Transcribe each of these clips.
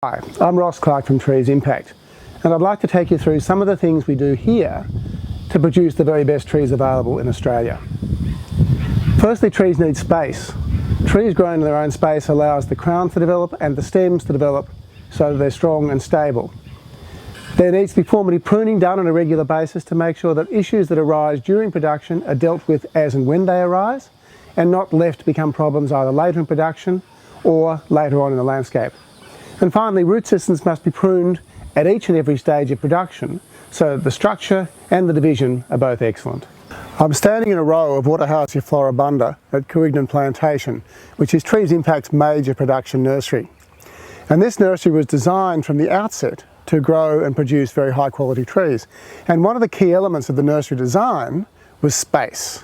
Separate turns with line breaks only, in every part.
Hi, I'm Ross Clark from Trees Impact, and I'd like to take you through some of the things we do here to produce the very best trees available in Australia. Firstly, trees need space. Trees grown in their own space allows the crowns to develop and the stems to develop so that they're strong and stable. There needs to be formative pruning done on a regular basis to make sure that issues that arise during production are dealt with as and when they arise, and not left to become problems either later in production or later on in the landscape. And finally, root systems must be pruned at each and every stage of production so that the structure and the division are both excellent. I'm standing in a row of Waterhousia floribunda at Carignan Plantation, which is Trees Impact's major production nursery. And this nursery was designed from the outset to grow and produce very high quality trees. And one of the key elements of the nursery design was space.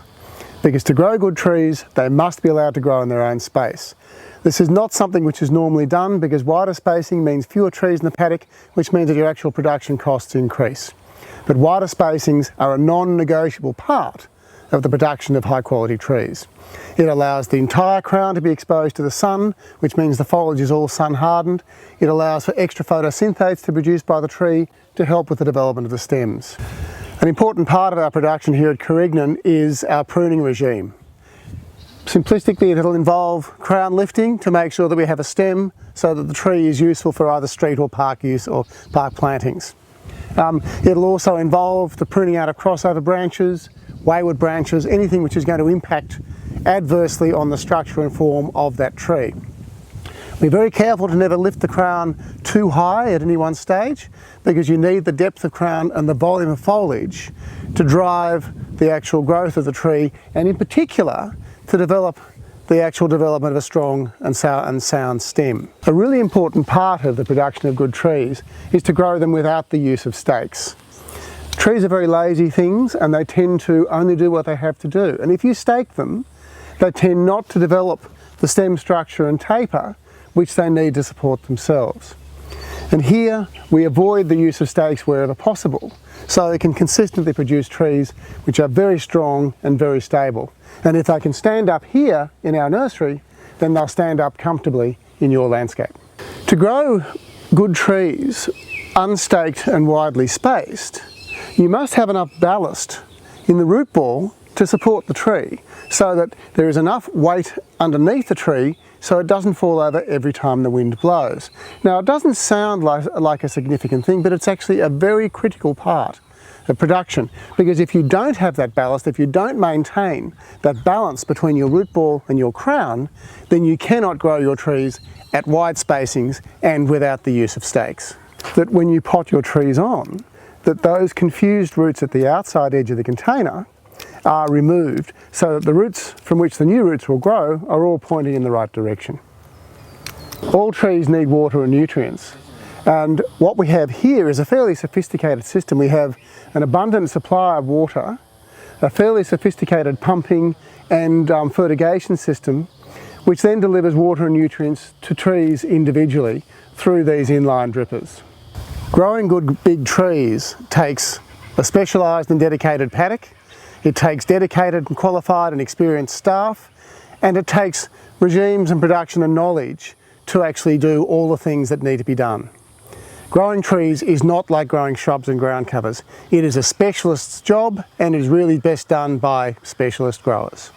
Because to grow good trees, they must be allowed to grow in their own space. This is not something which is normally done because wider spacing means fewer trees in the paddock, which means that your actual production costs increase. But wider spacings are a non-negotiable part of the production of high quality trees. It allows the entire crown to be exposed to the sun, which means the foliage is all sun hardened. It allows for extra photosynthase to be produced by the tree to help with the development of the stems. An important part of our production here at Carignan is our pruning regime. Simplistically, it'll involve crown lifting to make sure that we have a stem so that the tree is useful for either street or park use or park plantings. It'll also involve the pruning out of crossover branches, wayward branches, anything which is going to impact adversely on the structure and form of that tree. Be very careful to never lift the crown too high at any one stage, because you need the depth of crown and the volume of foliage to drive the actual growth of the tree, and in particular to develop the actual development of a strong and sound stem. A really important part of the production of good trees is to grow them without the use of stakes. Trees are very lazy things and they tend to only do what they have to do. And if you stake them, they tend not to develop the stem structure and taper which they need to support themselves. And here we avoid the use of stakes wherever possible, so they can consistently produce trees which are very strong and very stable. And if they can stand up here in our nursery, then they'll stand up comfortably in your landscape. To grow good trees, unstaked and widely spaced, you must have enough ballast in the root ball to support the tree, so that there is enough weight underneath the tree so it doesn't fall over every time the wind blows. Now, it doesn't sound like a significant thing, but it's actually a very critical part of production, because if you don't have that ballast, if you don't maintain that balance between your root ball and your crown, then you cannot grow your trees at wide spacings and without the use of stakes. That when you pot your trees on, that those confused roots at the outside edge of the container are removed so that the roots from which the new roots will grow are all pointing in the right direction. All trees need water and nutrients, and what we have here is a fairly sophisticated system. We have an abundant supply of water, a fairly sophisticated pumping and fertigation system, which then delivers water and nutrients to trees individually through these inline drippers. Growing good big trees takes a specialised and dedicated paddock. It takes dedicated and qualified and experienced staff, and it takes regimes and production and knowledge to actually do all the things that need to be done. Growing trees is not like growing shrubs and ground covers. It is a specialist's job, and it is really best done by specialist growers.